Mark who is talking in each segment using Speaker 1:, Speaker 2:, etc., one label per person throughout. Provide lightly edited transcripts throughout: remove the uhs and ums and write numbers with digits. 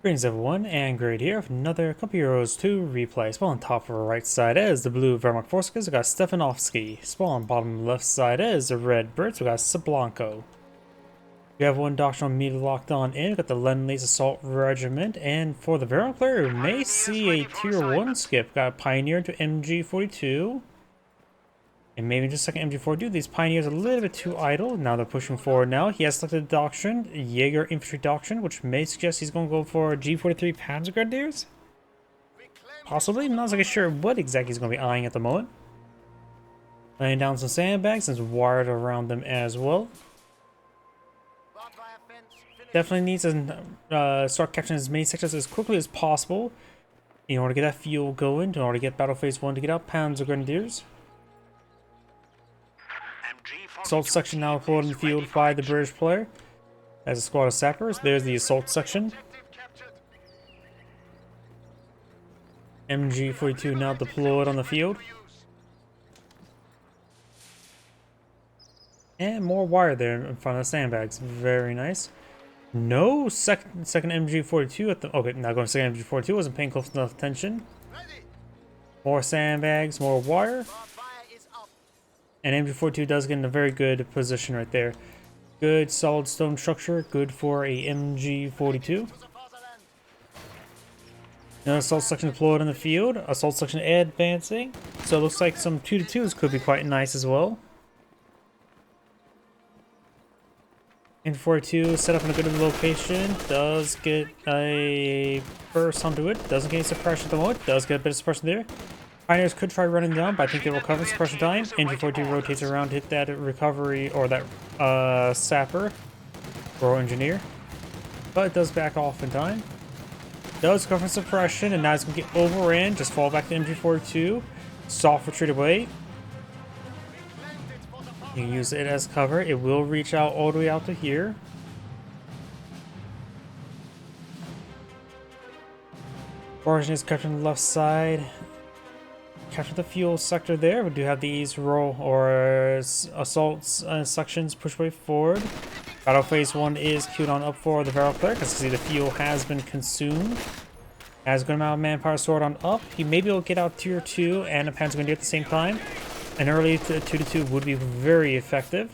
Speaker 1: Greetings everyone, and Great here with another Company Heroes 2 replay. Spawn on top of our right side is the blue Wehrmacht Forces, we got Stefanovsky. Spawn on bottom left side is the red Brits, we got cblanco. We have one doctrinal meter locked on in, we got the Lend-Lease Assault Regiment, and for the Wehrmacht player, we may see a tier 1 skip. Got a Pioneer to MG42. And maybe just a second MG42. These Pioneers are a little bit too idle. Now they're pushing forward now. He has selected the doctrine, Jaeger Infantry Doctrine, which may suggest he's going to go for G43 Panzer Grenadiers. Possibly. I'm not exactly sure what exactly he's going to be eyeing at the moment. Laying down some sandbags and some wired around them as well. Definitely needs to start capturing as many sectors as quickly as possible in order to get that fuel going, in order to get Battle Phase 1 to get out Panzer Grenadiers. Assault section now deployed in the field by the British player as a squad of sappers. There's the assault section. MG42 now deployed on the field. And more wire there in front of the sandbags. Very nice. No second MG42 at the... Okay, now going to second MG42. Wasn't paying close enough attention. More sandbags, more wire. And MG42 does get in a very good position right there. Good solid stone structure, good for a MG42. Now assault section deployed in the field, assault section advancing. So it looks like some 2-2s could be quite nice as well. MG42 set up in a good location, does get a burst onto it, doesn't get any suppression at the moment, does get a bit of suppression there. Pioneers could try running down, but I think they will cover suppression time. MG42 rotates around to hit that recovery, or that sapper, or engineer. But it does back off in time. Does cover suppression, and now it's going to get overran. Just fall back to MG42. Soft retreat away. You can use it as cover. It will reach out all the way out to here. Origin is captured on the left side. Capture the fuel sector there. We do have these roll or assault sections push way forward. Battle phase 1 is queued on up for the barrel player because you see the fuel has been consumed. Has a good amount of manpower stored on up. He may be able to get out tier 2 and a Panzer Grenadier at the same time. An early 2-2 would be very effective.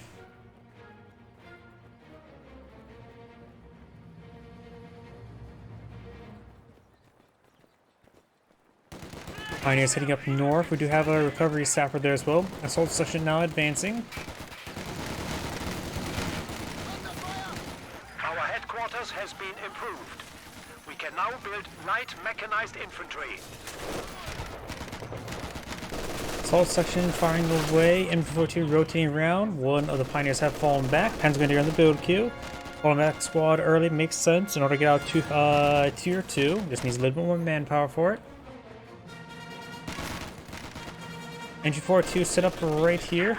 Speaker 1: Pioneers heading up north. We do have a recovery sapper there as well. Assault section now advancing.
Speaker 2: Our headquarters has been improved. We can now build light mechanized infantry.
Speaker 1: Assault section firing away. MG42 rotating around. One of the Pioneers have fallen back. Panzer Grenadier in the build queue. Falling back squad early makes sense in order to get out to tier 2. Just needs a little bit more manpower for it. MG42 set up right here.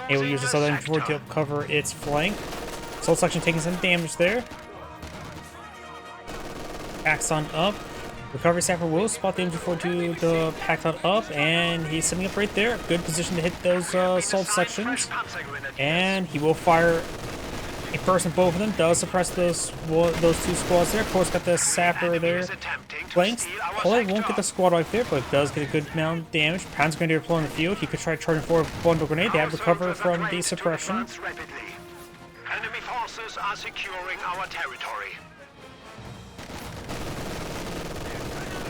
Speaker 1: It will use this other MG42 to cover its flank. Assault section taking some damage there. Packs on up. Recovery sapper will spot the MG42 packed on up, and he's setting up right there. Good position to hit those assault sections. And he will fire a burst in both of them. Does suppress those two squads there. Of course, got the sapper there. Flanks. Probably won't get the squad right there, but it does get a good amount of damage. Panzer Grenadier deployed in the field. He could try charging forward with bundle grenade. They have recovered from the suppression.
Speaker 2: Enemy forces are securing our territory.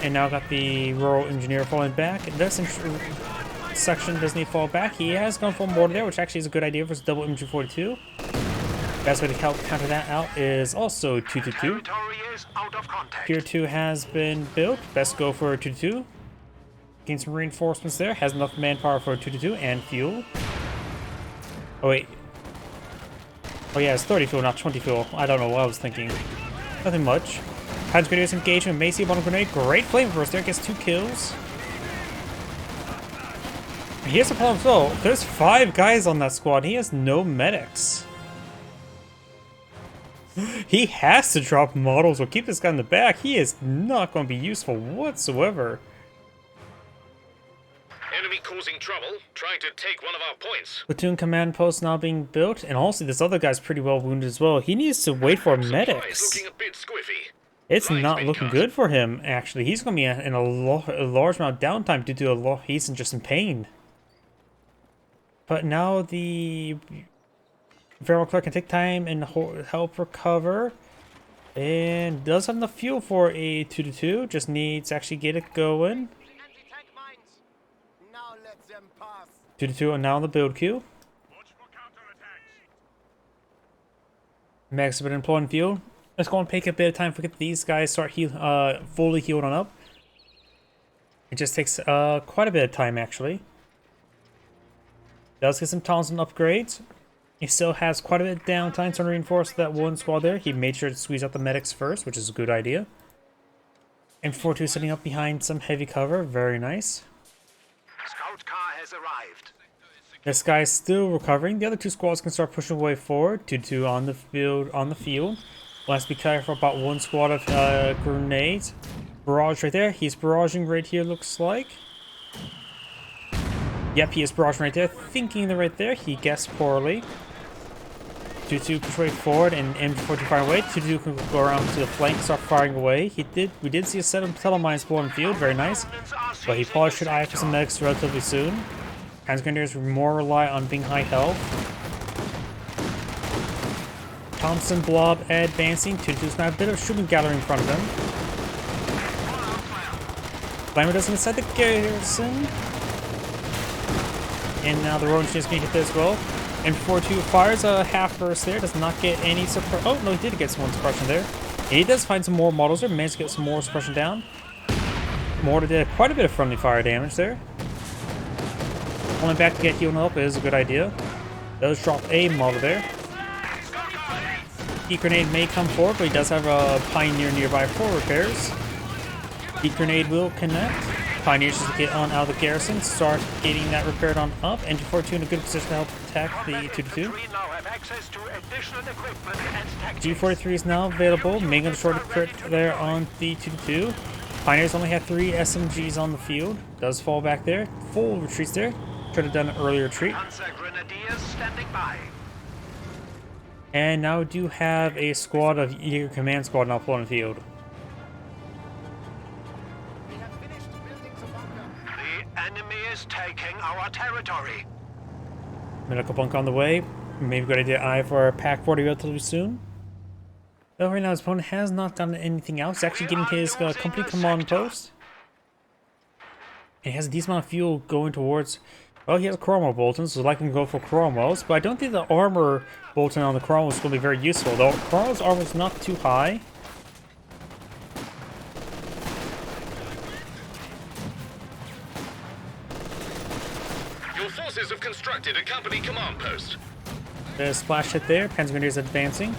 Speaker 1: And now got the rural engineer falling back. This section doesn't need to fall back. He has gone full mortar there, which actually is a good idea versus double MG42. Best way to help counter that out is also 2-2. Tier 2 has been built. Best go for 2-2. Gain some reinforcements there. Has enough manpower for 2-2 and fuel. Oh wait. Oh yeah, it's 30 fuel, not 20 fuel. I don't know what I was thinking. Nothing much. Panzer Grenadier's engagement. Macy bundle grenade. Great flame burst there. Gets 2 kills. Here's the problem though. There's 5 guys on that squad. He has no medics. He has to drop models or keep this guy in the back. He is not going to be useful whatsoever.
Speaker 2: Enemy causing trouble, trying to take one of our points.
Speaker 1: Platoon command post now being built, and also this other guy's pretty well wounded as well. He needs to wait for medics.
Speaker 2: Looking a bit squiffy.
Speaker 1: It's not looking good for him, actually. He's going to be in a large amount of downtime due to a lot. He's just in pain. But now the Feral Clerk can take time and help recover. And does have enough fuel for a 2-2. Just needs to actually get it going. 2-2 and now on the build queue. Max have been employing fuel. It's going to take a bit of time to get these guys start fully healed on up. It just takes quite a bit of time, actually. Does get some Thompson upgrades. He still has quite a bit of downtime to reinforce that one squad there. He made sure to squeeze out the medics first, which is a good idea. And 4-2 sitting up behind some heavy cover. Very nice.
Speaker 2: Scout car has arrived.
Speaker 1: This guy's still recovering. The other two squads can start pushing away forward. 2-2 on the field. Let's be careful about one squad of grenades. Barrage right there. He's barraging right here, looks like. Yep, he is barraging right there. Thinking they're right there. He guessed poorly. 2-2 push way forward and M4 fire away. 2-2 can go around to the flank, start firing away. We did see a set of tunnel mines blow in the field. Very nice. But he probably should eye for some medics relatively soon. Handgunners more rely on being high health. Thompson Blob advancing. 2-2's got a bit of shooting gallery in front of him. Flamer does inside the garrison. And now the road engineer's gonna hit there as well. And 4-2 fires a half burst there. Does not get any suppression. Oh, no, he did get some more suppression there. And he does find some more models there. Managed to get some more suppression down. Mortar did quite a bit of friendly fire damage there. Pulling back to get healed up is a good idea. Does drop a model there. Heat grenade may come forward, but he does have a Pioneer nearby for repairs. Heat grenade will connect. Pioneers just get on out of the garrison, start getting that repaired on up. Engine 4-2 in a good position to help attack the 2-2. G43 is now available, making a short crit there on the 2-2. Pioneers only have 3 SMGs on the field. Does fall back there. Full retreats there. Should have done an earlier retreat. And now we do have a squad of Jaeger Command Squad now pulling the field.
Speaker 2: The enemy is taking our territory.
Speaker 1: Medical bunk on the way. Maybe a good idea eye for Pack 40 relatively soon. Though right now his opponent has not done anything else. He's actually getting his company command post. And he has a decent amount of fuel going towards... Well, he has a Chromo Bolton, so likely to go for Chromos. But I don't think the armor Bolton on the Chromos is going to be very useful. Though Chromo's armor is not too high.
Speaker 3: Your forces have constructed a company command post.
Speaker 1: There's a splash hit there. Panzergrenadiers advancing.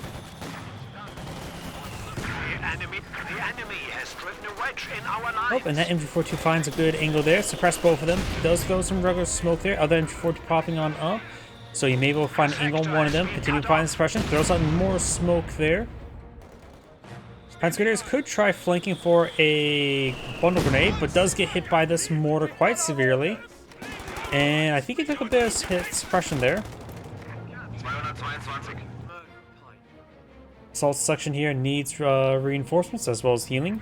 Speaker 2: The enemy has driven a wedge in our lines.
Speaker 1: Oh, and that MG42 finds a good angle there. Suppress both of them. Does throw some regular smoke there. Other MG42 popping on up. So you may be able to find an angle on one of them. Continue finding suppression. Throws out more smoke there. Panzergrenadiers could try flanking for a bundle grenade, but does get hit by this mortar quite severely. And I think he took a bit of hit suppression there. Assault section here needs reinforcements as well as healing.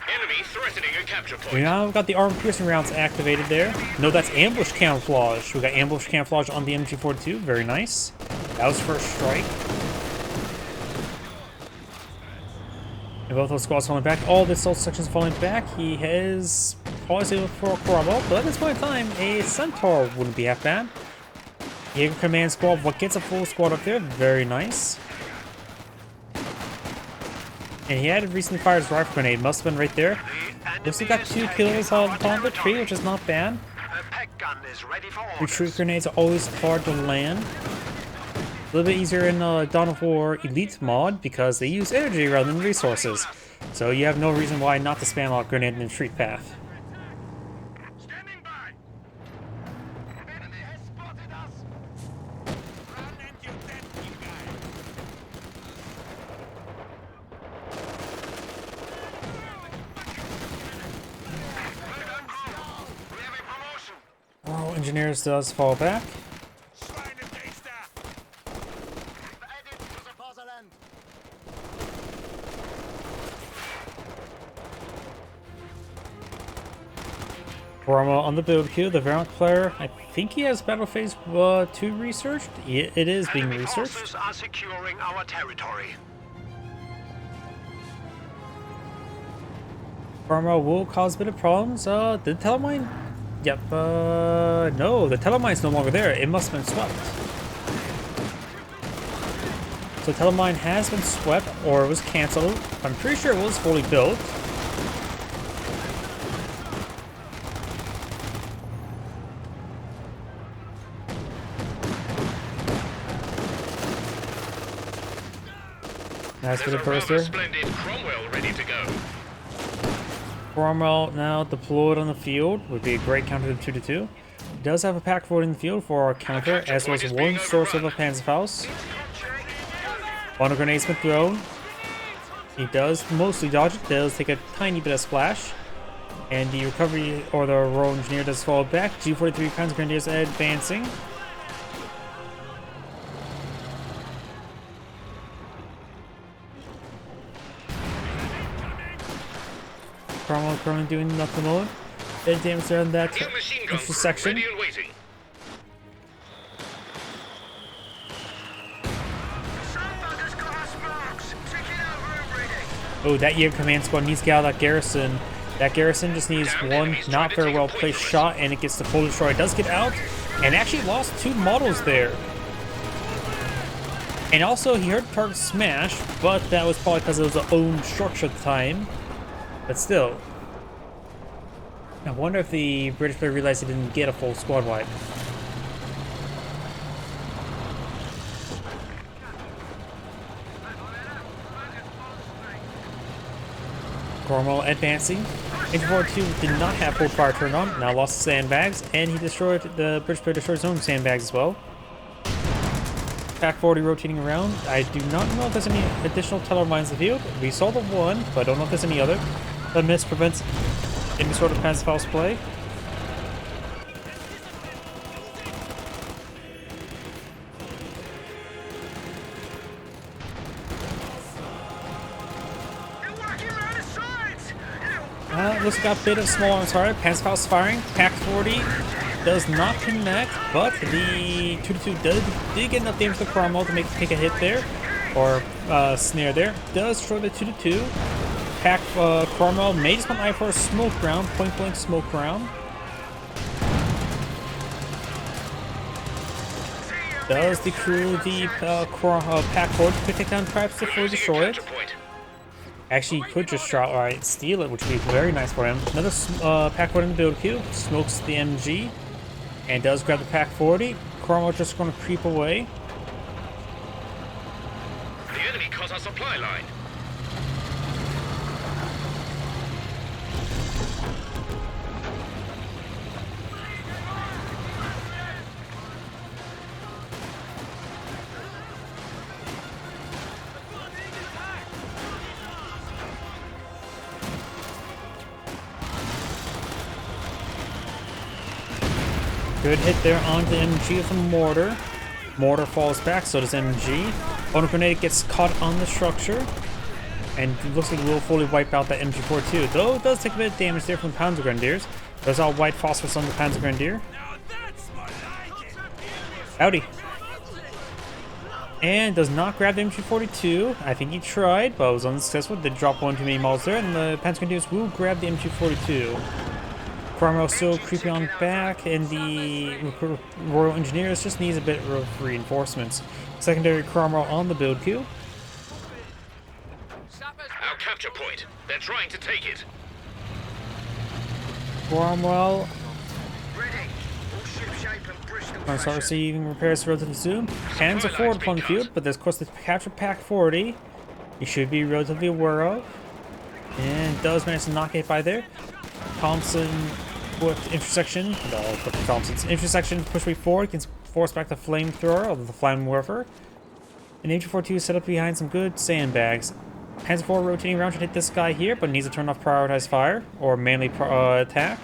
Speaker 3: Enemy threatening a capture point.
Speaker 1: We now got the armor piercing rounds activated there. No, that's ambush camouflage. We got ambush camouflage on the MG42. Very nice. That was first strike. And both those squads falling back. All the assault sections falling back. He has always able for a Corral, but at this point in time, a Centaur wouldn't be half bad. Jaeger Command Squad, what gets a full squad up there? Very nice. And he had recently fired his rifle grenade. Must have been right there. Looks like he got 2 kills on the tree, which is not bad. Retreat grenades are always hard to land. A little bit easier in Dawn of War Elite mod because they use energy rather than resources. So you have no reason why not to spam out grenade in the retreat path. Engineers does fall back. Cromwell on the build queue. The Wehrmacht player, I think he has Battle Phase 2 researched. It is being
Speaker 2: Enemy
Speaker 1: researched.
Speaker 2: forces are securing our territory.
Speaker 1: Cromwell will cause a bit of problems. The telemine? Yep, no, the telemine's no longer there. It must have been swept. So telemine has been swept, or it was cancelled. I'm pretty sure it was fully built. Nice for the burster.
Speaker 3: Splendid Cromwell ready to go.
Speaker 1: Cromwell now deployed on the field would be a great counter to 2-2. He does have a pack forward in the field for our counter, as well as one source of a Panzerfaust. One grenade's been thrown. He does mostly dodge it, does take a tiny bit of splash. And the recovery, or the Royal Engineer, does fall back. G43 Panzer Grenadiers advancing. Cromwell currently doing nothing more. Dead damage there on that
Speaker 3: New machine gun crew
Speaker 1: section.
Speaker 3: ready and waiting.
Speaker 1: Oh, that year command squad needs to get out of that garrison. That garrison just needs one not very well placed shot, and it gets the full destroy. It does get out, and actually lost 2 models there. And also, he heard target smash, but that was probably because it was an own structure at the time. But still, I wonder if the British player realized he didn't get a full squad wipe. Cromwell advancing. Infantry 2 did not have full fire turned on, now lost the sandbags, and he destroyed, the British player destroyed his own sandbags as well. Pack 40 rotating around. I do not know if there's any additional teller mines in the field. We saw the one, but I don't know if there's any other. The miss prevents any sort of Panzerfaust play. Looks like a bit of small arms fire. Panzerfaust firing. Pack 40 does not connect, but the 2-2 did get enough damage to Cromwell to take a hit there, or snare there. Does destroy the 2-2. Pack Cromwell may just want eye for a smoke round, point blank smoke round. Does the crew the Pack 40 could take down tribes to fully destroy it? Actually, he could just outright steal it, which would be very nice for him. Another Pack 40 in the build queue. Smokes the MG. And does grab the Pack 40. Cromwell just going to creep away.
Speaker 3: The enemy cut our supply line.
Speaker 1: Good hit there on the MG with the mortar. Mortar falls back, so does MG. One grenade gets caught on the structure. And it looks like we'll fully wipe out that MG4 though it does take a bit of damage there from Panzer Grenadiers. There's all white phosphorus on the Panzer Grenadier. Howdy. And does not grab the MG42. I think he tried, but was unsuccessful. Did drop one too many models there, and the Panzer Grenadiers will grab the MG42. Cromwell still creeping on back, and the Royal Engineers just needs a bit of reinforcements. Secondary Cromwell on the build queue.
Speaker 3: Our capture point. They're trying to take it.
Speaker 1: Cromwell going to start receiving repairs relatively soon. Hands are forward upon the field, but there's of course the capture Pack 40. You should be relatively aware of. And does manage to knock it by there. Thompson with intersection. No, but Thompson's intersection push way forward can force back the flamethrower of the Flammenwerfer. And HG42 is set up behind some good sandbags. Panzer IV rotating around should hit this guy here, but needs to turn off prioritized fire or mainly attack.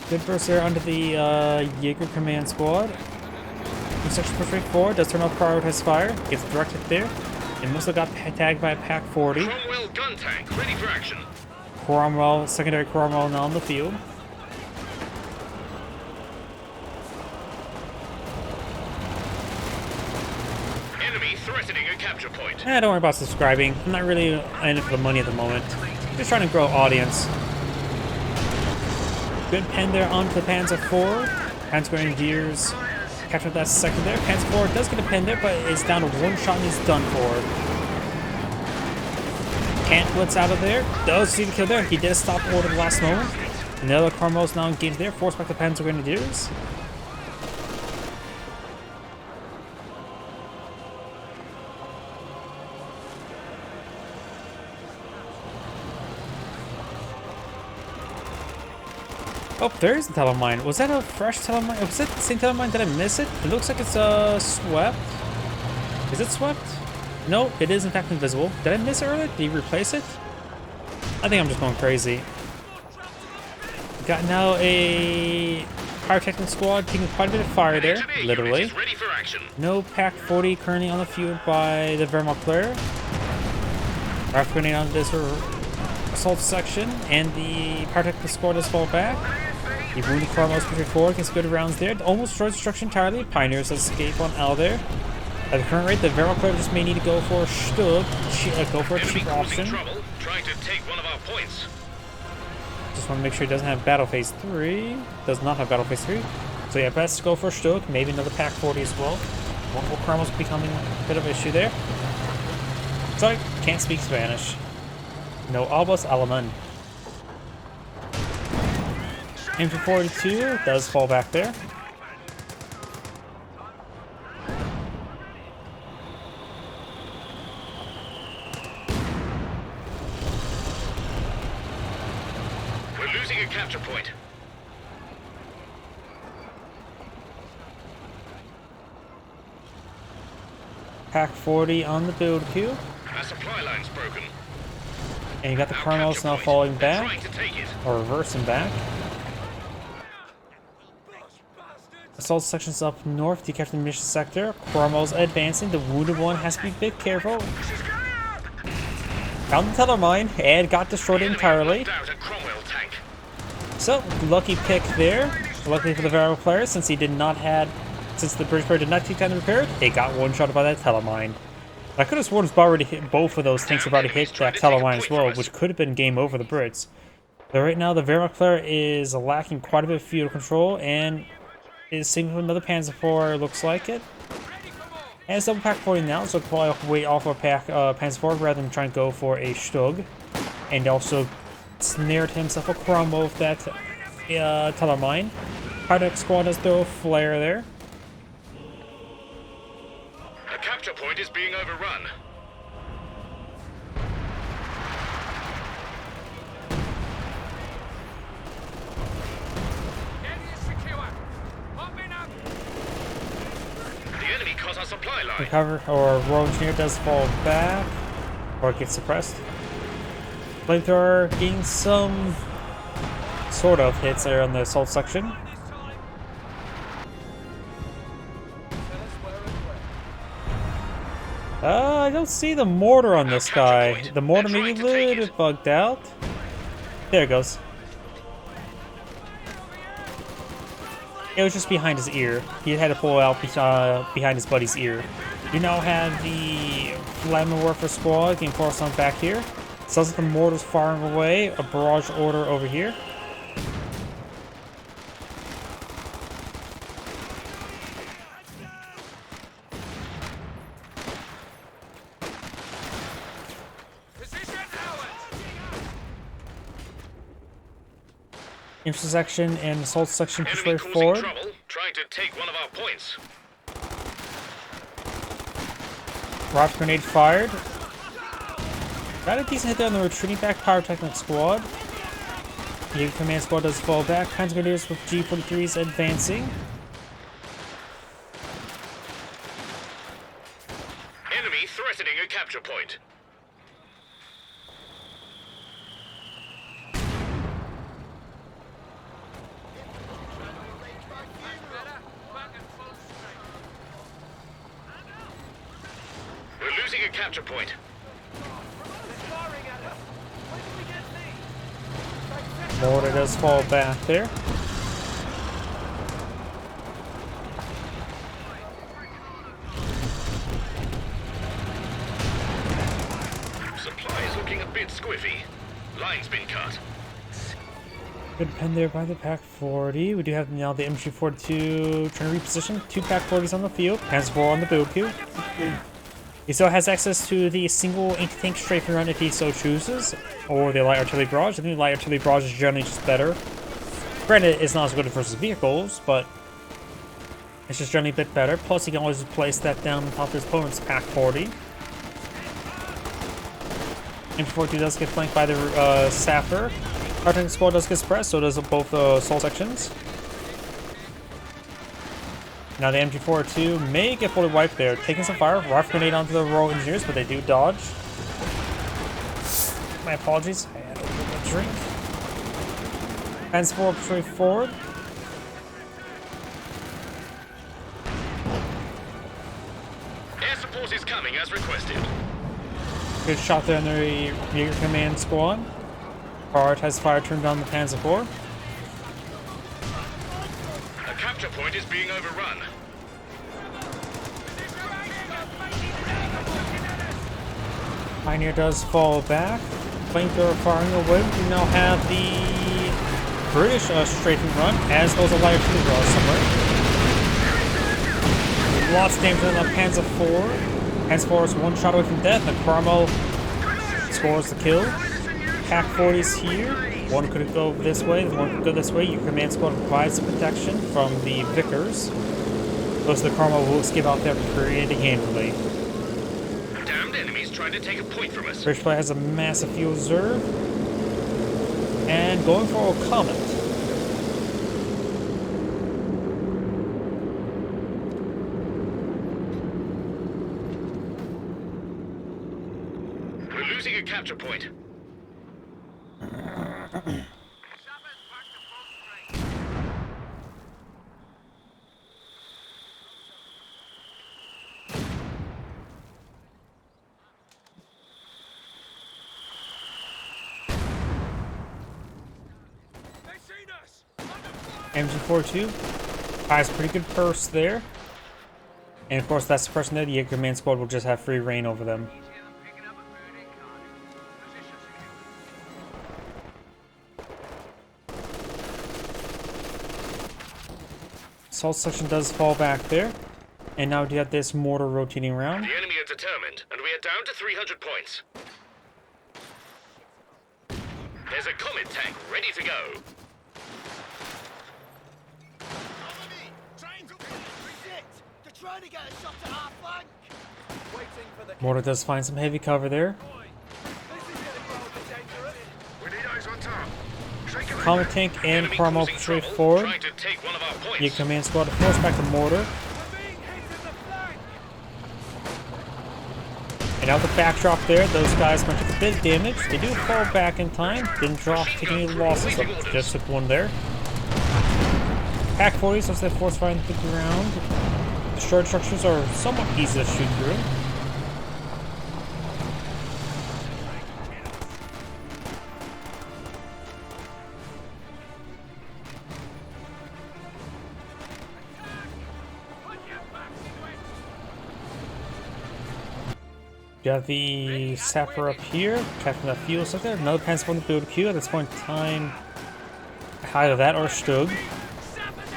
Speaker 1: Good burst there under the Jaeger command squad. Intersection push way forward, does turn off prioritized fire, gets directed there. And must have got tagged by a Pack 40.
Speaker 3: Cromwell gun tank ready for action.
Speaker 1: Cromwell, secondary Cromwell now on the field.
Speaker 3: Enemy threatening a capture point.
Speaker 1: Don't worry about subscribing. I'm not really in it for the money at the moment. Just trying to grow audience. Good pen there onto the Panzer IV. Panzer Grenadiers captured that second there. Panzer IV does get a pen there, but it's down to one shot and he's done for. Can't blitz out of there. Does see the kill there. He did stop order the last moment. Another Carmel's now engaged there. Forced back the Panzer Grenadiers. Oh, there is a telemine. Was that a fresh telemine? Was that the same telemine? Did I miss it? It looks like it's swept. Is it swept? No, it is in fact invisible. Did I miss it earlier? Did he replace it? I think I'm just going crazy. Got now a pyrotechnic squad taking quite a bit of fire there, literally.
Speaker 3: Ready for action.
Speaker 1: No Pack 40 currently on the field by the Wehrmacht player. Rifle grenade on this assault section, and the pyrotechnic squad does fall back. The wounded Cromwell's pushing forward, gets good rounds there. Almost destroys destruction entirely. Pioneers escape on out there. At the current rate, the Wehrmacht player just may need to go for a Stug, go for a cheaper option.
Speaker 3: Trying to take one of our points.
Speaker 1: Just want to make sure he doesn't have Battle Phase 3. Does not have Battle Phase 3. So yeah, best to go for a Stug, maybe another Pack 40 as well. One more Cromwell's becoming a bit of an issue there. Sorry, can't speak Spanish. No hablas alemán. Infantry 42 does fall back there.
Speaker 3: We're losing a capture point.
Speaker 1: Pack 40 on the build queue.
Speaker 3: Our supply line's broken.
Speaker 1: And you got the Carmels now falling back, or reversing back. Assault sections up north, decapture the mission sector. Carmels advancing, the wounded one has to be a bit careful. Found the telemine, and got destroyed entirely. So, lucky pick there. Luckily for the Wehrmacht player, since the British player did not take time to repair it, they got one shot by that telemine. I could have sworn it's already hit both of those tanks have already hit that telemine as well, which could have been game over the Brits. But right now, the Wehrmacht player is lacking quite a bit of field control and is seeing another Panzer IV, looks like it. And it's double Pack 40 now, so probably wait off of Panzer IV rather than trying to go for a Stug. And also snared himself a Cromwell with that telemine. Pyrotechnic squad does throw a flare there.
Speaker 3: The capture point is being overrun. The enemy caught our supply line.
Speaker 1: Recover, or Royal Engineer does fall back, or gets suppressed. Flamethrower getting some sort of hits there on the assault section. I don't see the mortar on this guy. The mortar may be a little bit bugged out. There it goes. It was just behind his ear. He had to pull it out behind his buddy's ear. You now have the Flamin' Warfare Squad getting forced on back here. Sounds like the mortar's firing away. A barrage order over here. Infantry section and assault section push way forward.
Speaker 3: Trying to take one of our points.
Speaker 1: Rocket grenade fired. Got a decent hit there on the retreating back pyrotechnic squad. The command squad does fall back. Panzer Grenadiers with G43s advancing.
Speaker 3: Enemy threatening a capture point. We're losing a capture point.
Speaker 1: Mortar does fall back there.
Speaker 3: Supplies looking a bit squiffy. Line's been cut.
Speaker 1: Good pen there by the Pack 40. We do have now the MG42 trying to reposition. 2 Pack 40s on the field. Has 4 on the build queue. He still has access to the single anti-tank strafing run if he so chooses, or the light artillery barrage. I think the light artillery barrage is generally just better. Granted, it's not as good versus vehicles, but it's just generally a bit better. Plus, he can always place that down on top of his opponent's Pack 40. MG42 does get flanked by the Sapper. Our tank squad does get suppressed, so does both assault sections. Now the MG42 may get fully wiped there. Taking some fire, rifle grenade onto the Royal Engineers, but they do dodge. My apologies, I had a little bit of drink. Transport straight forward.
Speaker 3: Air support is coming as requested.
Speaker 1: Good shot there in the rear command squad. Prioritize fire turned on the Panzer IV.
Speaker 3: A capture point is being overrun.
Speaker 1: Pioneer does fall back. Flamethrower firing away. We now have the British strafing run, as well as a light artillery barrage somewhere. Lots of damage on the Panzer IV. Panzer IV is one shot away from death, and Cromwell scores the kill. Pack 40s here. One could go this way, one could go this way. Your command squad provides protection from the Vickers. Most of the Cromwell will escape out there pretty handily.
Speaker 3: Damned enemies trying to take a point from us.
Speaker 1: British player has a massive fuel reserve. And going for a Comet.
Speaker 3: We're losing a capture point.
Speaker 1: MG42 has pretty good burst there. And of course that's the person there, the command squad will just have free reign over them. Assault section does fall back there. And now we have this mortar rotating around.
Speaker 3: The enemy are determined, and we are down to 300 points. There's a Comet tank ready to go.
Speaker 1: Mortar does find some heavy cover there. Comet tank and Cromwell straight forward. Your command squad to force back the mortar. And out the backdrop there, those guys might take a bit of damage. They do fall back in time. Didn't take any losses, so just took one there. Pack 40s, once they force fire into the ground. Destroyed structures are somewhat easy to shoot through. You have the Sapper up here, tracking that fuel stuff there. Another Panzer on the build queue at this point in time. Either that or Stug.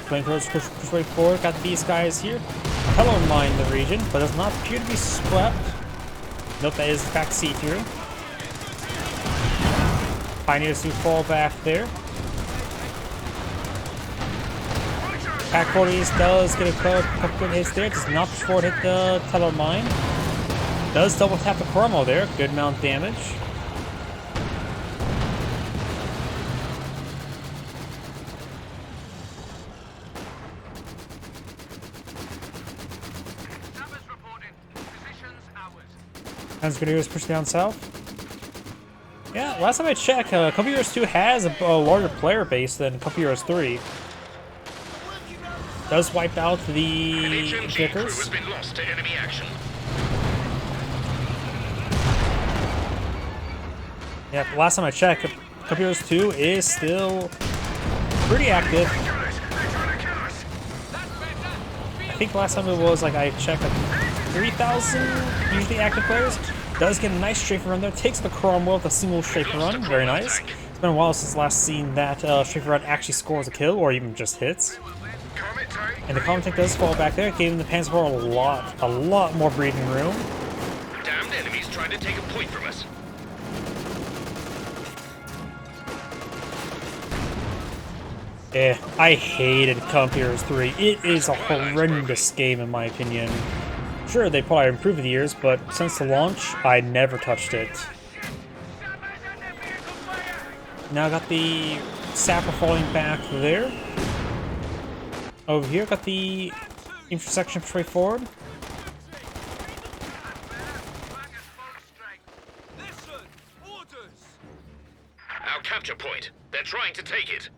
Speaker 1: Flamethrowers push way forward. Got these guys here. Hello mine the region, but does not appear to be swept. Nope, that is back see-through. Pioneers do fall back there. Pack 40s does get a couple good hits there. Does not push forward, hit the teller mine. Does double tap the Cromwell there. Good amount of damage. Grenadiers push down south. Yeah, last time I checked, Cup Heroes 2 has a larger player base than Cup Heroes 3. Does wipe out the Vickers. Yeah, last time I checked, Company Heroes 2 is still pretty active. I think last time it was like I checked like 3,000 usually active players. Does get a nice strafe run there. Takes the Cromwell with a single strafe run. Very nice. It's been a while since last seen that strafe run actually scores a kill or even just hits. And the Comet tank does fall back there. Gave him the Panzer a lot more breathing room.
Speaker 3: Damned enemies trying to take a point from us.
Speaker 1: I hated Company Heroes 3. It is a horrendous game in my opinion. Sure, they probably improved with the years, but since the launch, I never touched it. Now I got the Sapper falling back there. Over here, got the intersection straightforward.
Speaker 3: Our capture point. They're trying to take it.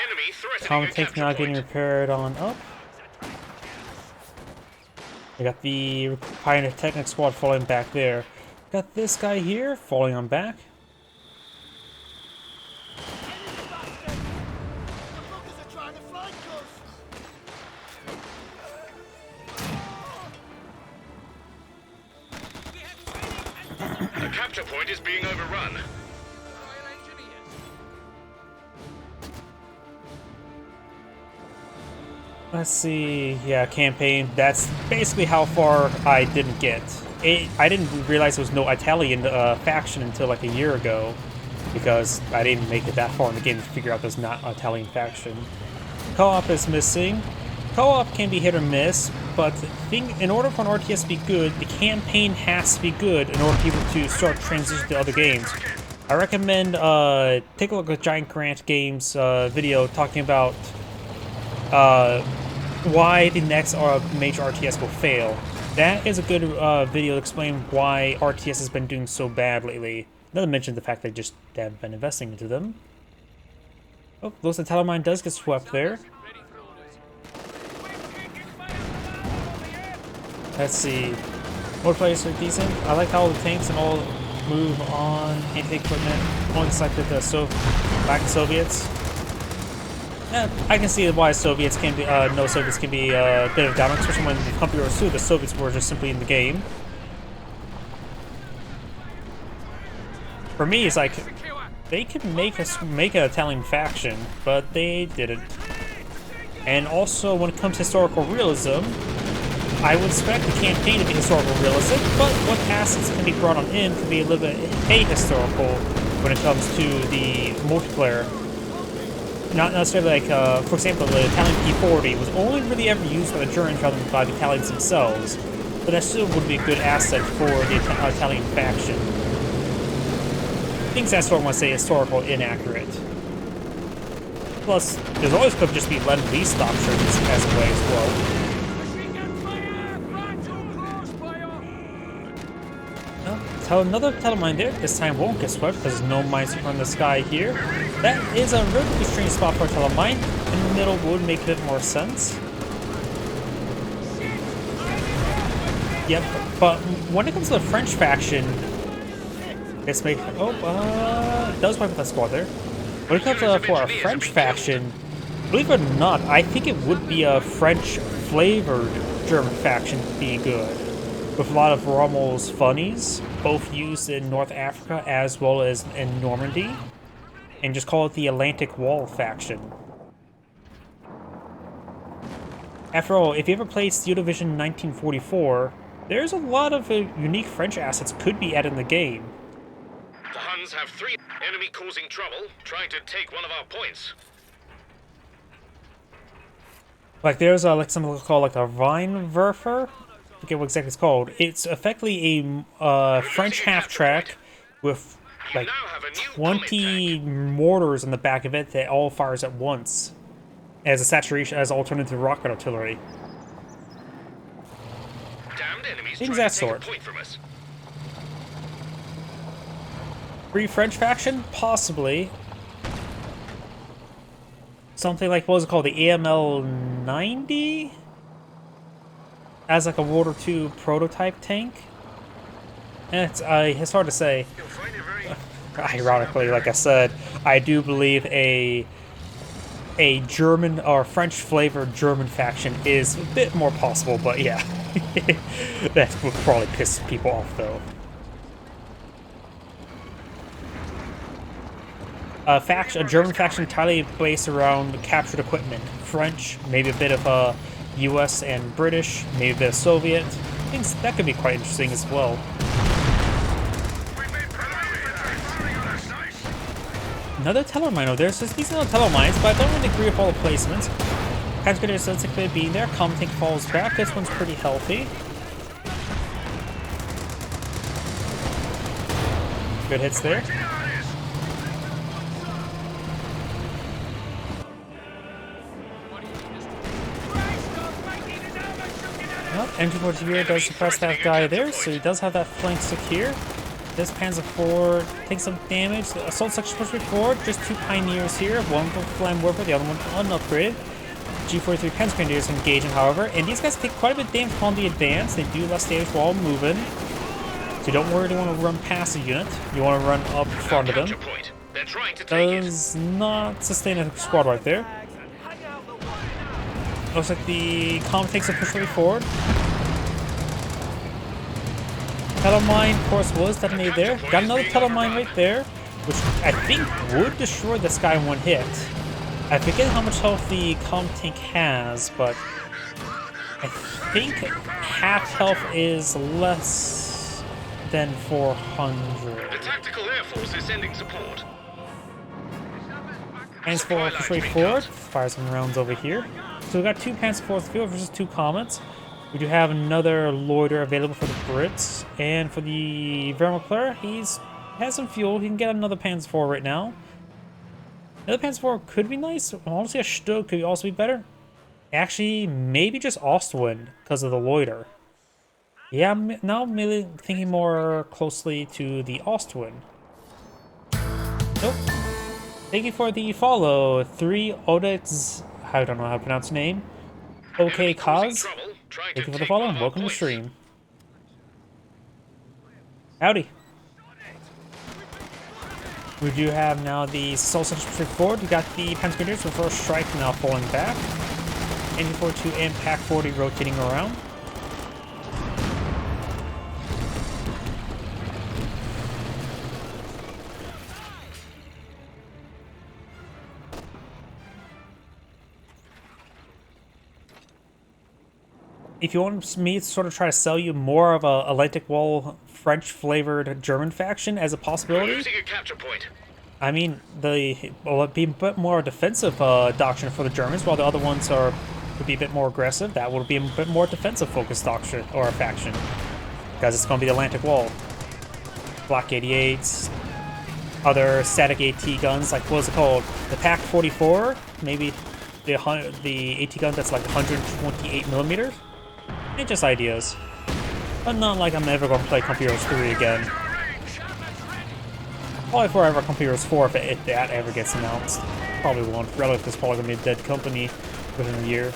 Speaker 3: Enemy threatening
Speaker 1: Comet
Speaker 3: a
Speaker 1: tank
Speaker 3: capture
Speaker 1: now
Speaker 3: point.
Speaker 1: getting repaired on up. I got the Pioneer Technic squad falling back there. Got this guy here falling on back.
Speaker 3: The capture point is being overrun.
Speaker 1: Let's see. Yeah, campaign. That's basically how far I didn't get. I didn't realize there was no Italian faction until like a year ago, because I didn't make it that far in the game to figure out there's not an Italian faction. Co-op is missing. Co-op can be hit or miss, but in order for an RTS to be good, the campaign has to be good in order for people to start transitioning to other games. I recommend take a look at Giant Grant Games video talking about why the next major RTS will fail. That is a good video to explain why RTS has been doing so bad lately. Not to mention the fact they just haven't been investing into them. Oh, looks like Talon Mine does get swept there. Let's see. More players are decent. I like how the tanks and all move on anti-tank equipment. Only selected the Black Soviets. I can see why Soviets can be no Soviets can be a bit of dominant, especially when the Company Heroes 2, the Soviets were just simply in the game. For me, it's like they could make an Italian faction, but they didn't. And also, when it comes to historical realism, I would expect the campaign to be historical realistic, but what assets can be brought on in can be a little bit ahistorical when it comes to the multiplayer. Not necessarily like, for example, the Italian P-40 was only really ever used by the Germans rather than by the Italians themselves, but that still would be a good asset for the Italian faction. Things that sort of want to say historical inaccurate. Plus, there's always could just be Lend-Lease options as a way as well. So another Telemine there, this time won't get swept because there's no mines from the sky here. That is a relatively strange spot for a Telemine. In the middle would make a bit more sense. Yep, but when it comes to the French faction, it's make it does wipe out that squad there. When it comes to for a French faction, believe it or not, I think it would be a French flavored German faction to be good. With a lot of Rommel's funnies, both used in North Africa as well as in Normandy, and just call it the Atlantic Wall faction. After all, if you ever played Steel Division 1944, there's a lot of unique French assets could be added in the game.
Speaker 3: The Huns have 3 enemy causing trouble, trying to take one of our points.
Speaker 1: Like there's like something called like a Rheinwerfer. I forget what exactly it's called. It's effectively a French half-track with like 20 mortars on the back of it that all fires at once as a saturation, as alternative rocket artillery.
Speaker 3: Damned enemies
Speaker 1: Things
Speaker 3: trying
Speaker 1: that
Speaker 3: to take a
Speaker 1: sort.
Speaker 3: point from us.
Speaker 1: Free French faction? Possibly. something like, what was it called, the AML 90? As like a World War II prototype tank. And it's hard to say. Ironically, like I said, I do believe a German or French flavored German faction is a bit more possible, but yeah. That would probably piss people off though. A German faction entirely based around captured equipment. French, maybe a bit of US and British, maybe a bit of Soviet. I think that could be quite interesting as well. Another teller mine over there. So these are teller mines, but I don't really agree with all the placements. Excavator doesn't seem to be there. Common tank falls back. This one's pretty healthy. Good hits there. Well, MG42 does suppress that guy there, so he does have that flank secure. This Panzer IV takes some damage. The assault section pushed forward. Just two pioneers here. One with Flam Warper, the other one unupgraded. G43 Panzer Grenadiers engaging, however, and these guys take quite a bit of damage on the advance. They do less damage while moving. So don't worry, you want to run past a unit. You want to run up in front of them. Does not sustain a squad right there. Looks like the Comm takes a push way forward. Telemine, of course, was detonated there. Got another telemine right there, which I think would destroy this guy in one hit. I forget how much health the Comm tank has, but I think half health is less than 400.
Speaker 3: The Tactical Air Force is sending support.
Speaker 1: Panzer IV push way forward. Fire some rounds over here. So we got two Panzer IV field versus two Comets. We do have another loiter available for the Brits, and for the Wehrmacht, he's has some fuel. He can get another Panzer IV right now. Another Panzer IV could be nice. Honestly, a Stug could also be better. Actually, maybe just Ostwind because of the loiter. Yeah, now I'm really thinking more closely to the Ostwind. Nope. Thank you for the follow. 3 Odex. I don't know how to pronounce your name. Okay, Kaz. Thank you for the follow and welcome to the stream. Howdy. We do have now the Soul Section pushing forward. We got the Panzer Grenadiers with first strike now falling back. NG42 and Pack 40 rotating around. If you want me to sort of try to sell you more of a Atlantic Wall French-flavored German faction as a possibility,
Speaker 3: Losing a capture point.
Speaker 1: I mean, it'd be a bit more defensive doctrine for the Germans, while the other ones would be a bit more aggressive. That would be a bit more defensive-focused doctrine or faction, because it's going to be the Atlantic Wall. Block 88s, other static AT guns, like what was it called? The Pack 44, maybe the AT gun that's like 128 millimeters. They're just ideas. But not like I'm ever going to play Company Heroes 3 again. Probably forever Company Heroes 4 if that ever gets announced. Probably won't. Relic is probably going to be a dead company within a year.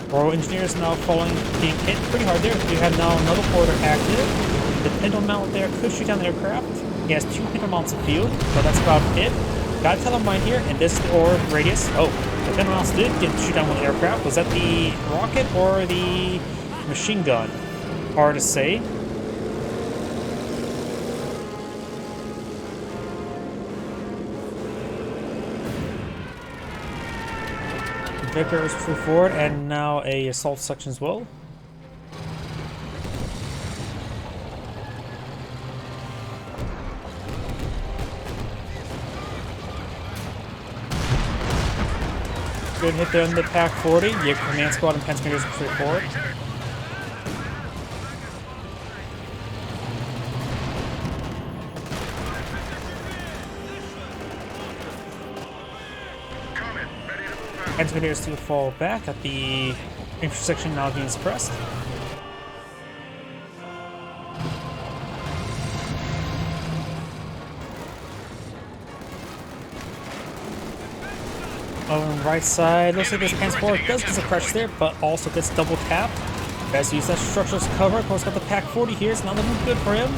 Speaker 1: Royal Engineers now being hit pretty hard there. We have now another porter active. The Pinto Mount there could shoot down the aircraft. He has 2 Pinto Mounts of field, but that's about it. Got a telemine here, and this or radius. Oh, the Pinto Mounts did get shoot down one aircraft. Was that the rocket or the machine gun? Hard to say. Vickers is true forward, and now a assault section as well. Good hit there in the Pack 40. Your command squad and Panzer Grenadiers true forward. Panzer Grenadiers to fall back at the intersection now being suppressed. Over on the right side, looks like this Panzer IV does get some pressure there, but also gets double tapped. Best use that structure as cover. Of course, got the Pack 40 here. It's not looking good for him.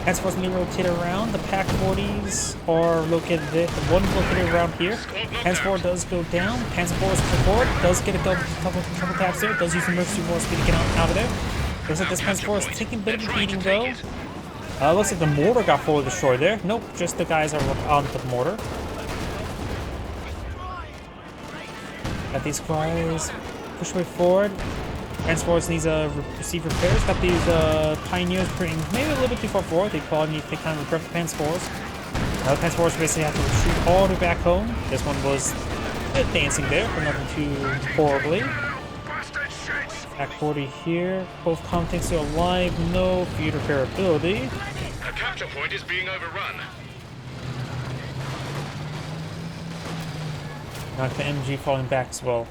Speaker 1: Panzer IV's going to rotate around. The Pack 40s are located there. The one located around here. Panzer IV does go down. Panzer IV is forward. Does get a double taps there. Does use emergency war speed to get out of there. Looks like this Panzer IV is taking a bit of a beating though. Looks like the mortar got fully destroyed there. Nope, just the guys are on the mortar. Got these guys push way forward. Panzer IV needs to receive repairs. Got these pioneers maybe a little bit too far forward. They probably need to kind of repair the Panzer IVs. Now the Panzer IVs basically have to retreat all the way back home. This one was a bit dancing there, but nothing too horribly. Pack 40 here. Both contacts still alive. No field repairability.
Speaker 3: A capture point is being overrun.
Speaker 1: Got the MG falling back as well.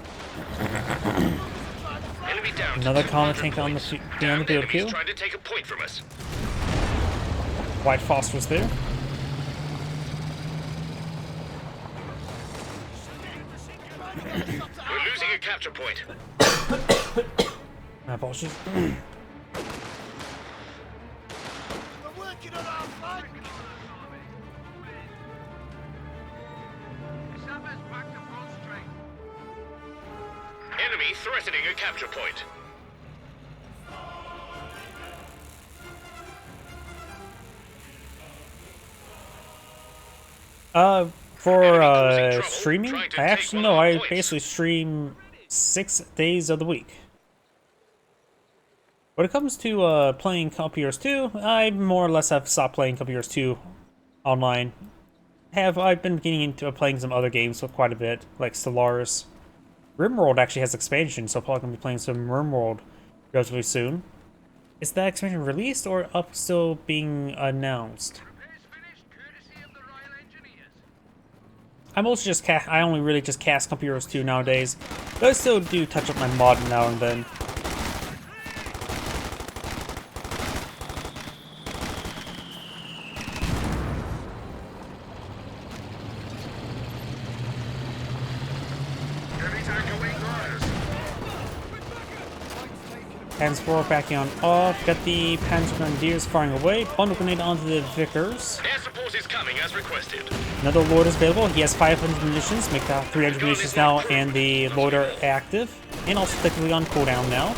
Speaker 3: Enemy down.
Speaker 1: Another common tank on the beyond the field queue.
Speaker 3: Trying to take a point from us.
Speaker 1: White Foster's there.
Speaker 3: We're losing a capture point.
Speaker 1: My apologies.
Speaker 3: Enemy threatening a capture point.
Speaker 1: For streaming, I basically stream 6 days of the week. When it comes to playing Computers 2, I more or less have stopped playing Computers 2 online. I've been getting into playing some other games for quite a bit, like Stellaris. RimWorld actually has expansion, so I'm probably going to be playing some RimWorld relatively soon. Is that expansion released or up still being announced? I mostly just I only really just cast Computers 2 nowadays, but I still do touch up my mod now and then. Panzer IV backing on off. Got the Panzer Grenadiers firing away. Bundle grenade onto the Vickers.
Speaker 3: Air support is coming as requested.
Speaker 1: Another Lord is available. He has 500 munitions. Make that 300 munitions now, and the loader active. And also technically on cooldown now.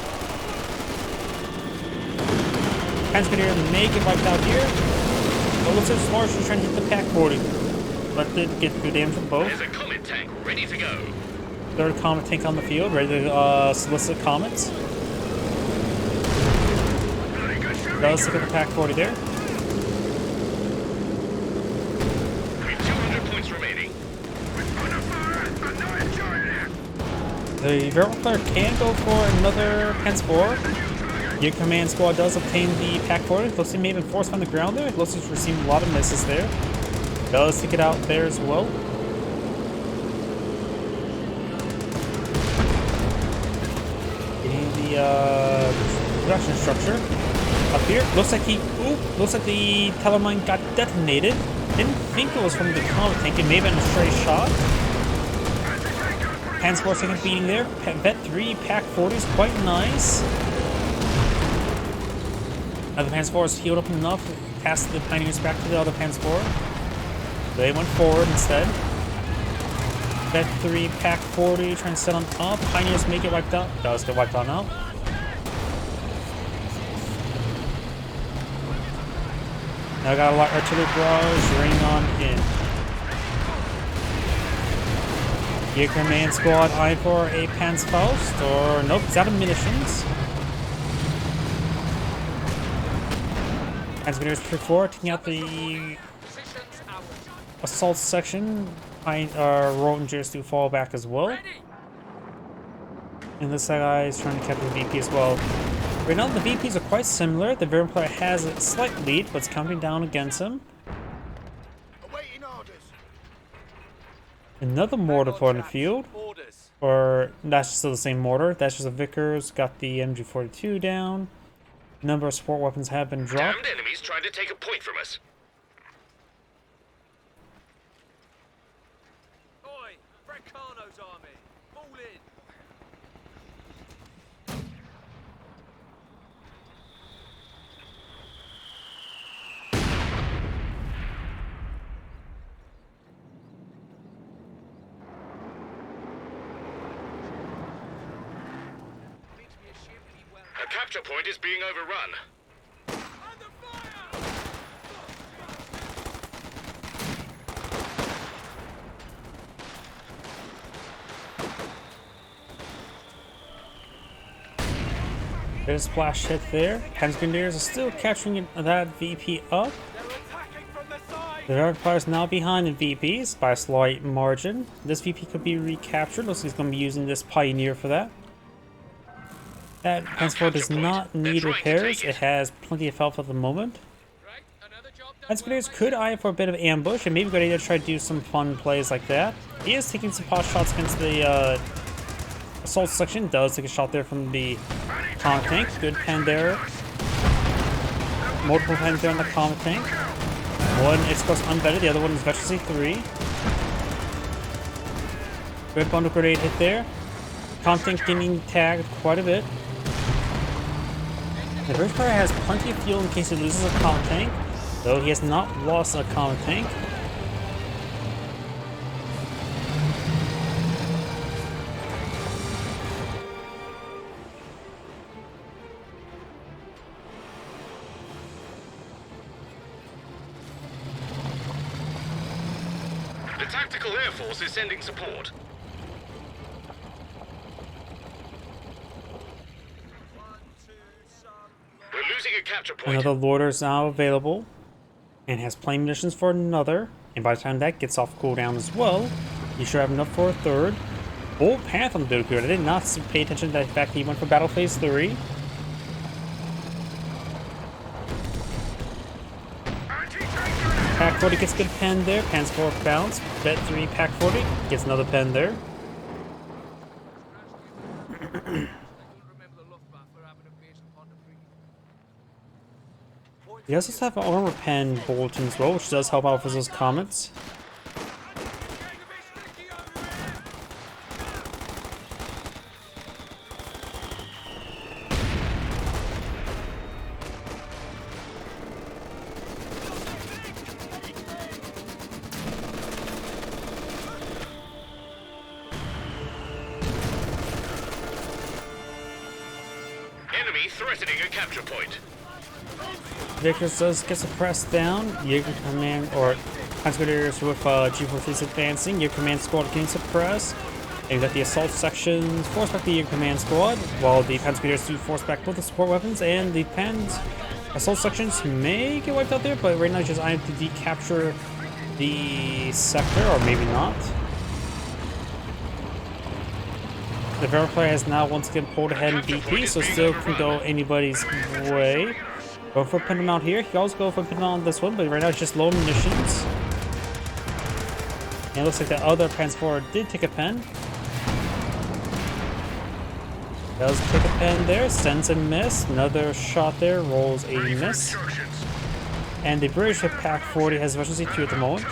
Speaker 1: Panzer Grenadier may get wiped out here. But looks like Stefanovsky trying to hit the Pack 40. But did get good damage from both.
Speaker 3: There's a comet tank ready to go.
Speaker 1: Third comet tank on the field, ready to solicit comets. Does look at the Pack 40 there.
Speaker 3: 200 points remaining.
Speaker 1: The Verbal player can go for another Panzer IV. Your command squad does obtain the Pack 40. Looks like he may have been forced on the ground there. Looks like he's receiving a lot of misses there. Does take it out there as well. Getting the production structure. Up here, looks like the telemine got detonated. Didn't think it was from the comet tank. It may have been a stray shot. Panzer IV taking a beating there. Vet 3, Pack 40 is quite nice. Now the Panzer IV is healed up enough to pass the Pioneers back to the other Panzer IV. They went forward instead. Vet 3, Pack 40 trying to set on top. Pioneers may get wiped out. Does get wiped on out. Now I got a lot of artillery barrage raining on in. Your command squad eyeing for a Panzerfaust, or nope, it's out of munitions. Panzergrenadiers push forward, taking out the assault section. Rangers do fall back as well. And this guy is trying to capture the VP as well. Right now, the VPs are quite similar. The Veteran player has a slight lead, but it's counting down against him. Another mortar for in the field. Or, that's still the same mortar. That's just a Vickers. Got the MG42 down. Number of support weapons have been dropped.
Speaker 3: Damned enemies trying to take a point from us.
Speaker 4: Fracano's army! Fall in!
Speaker 3: A capture point is being overrun.
Speaker 4: Under fire!
Speaker 1: There's a splash hit there. Grenadiers are still capturing that VP up.
Speaker 4: They're attacking from the side!
Speaker 1: The Empire is now behind in VPs by a slight margin. This VP could be recaptured. Looks like he's going to be using this Pioneer for that. That Panzer does not need repairs. It has plenty of health at the moment.
Speaker 4: Right, another job done.
Speaker 1: Grenadiers could eye for a bit of ambush, and maybe go to try to do some fun plays like that. He is taking some pot shots against the assault section. Does take a shot there from the comet tank. Good pen there. Multiple pens there on the comet tank. One is course unvetted, the other one is Veteran C3. Good bundle grenade hit there. Comet tank getting tagged quite a bit. The British player has plenty of fuel in case he loses a comet tank, though he has not lost a comet tank.
Speaker 3: The Tactical Air Force is sending support. We're losing a capture point.
Speaker 1: Another Lorder is now available and has plane munitions for another. And by the time that gets off cooldown as well, you should have enough for a third. Bold path on the Doku. I did not pay attention to that fact that he went for Battle Phase 3. Pack 40 gets a good pen there. Pans 4 bounce. Bet 3 Pack 40 gets another pen there. He does also have an armor pen bulletin as well, which does help out with those comments.
Speaker 3: Enemy threatening a capture point.
Speaker 1: Vickers does get suppressed down. Jaeger Command, or Panzergrenadiers with G43s advancing. Jaeger Command Squad getting suppressed. And you got the assault sections force back the Jaeger Command Squad, while the Panzergrenadiers do force back both the support weapons, and the assault sections may get wiped out there, but right now just I have to decapture the sector, or maybe not. The Vera player has now once again pulled ahead in VP, so still can go anybody's way. Go for a pin out here. He can also go for a pin on this one, but right now it's just low munitions. And it looks like the other transporter did take a pen. Does take a pen there, sends a miss. Another shot there, rolls a miss. And the British with Pack 40 has efficiency 2 at the moment.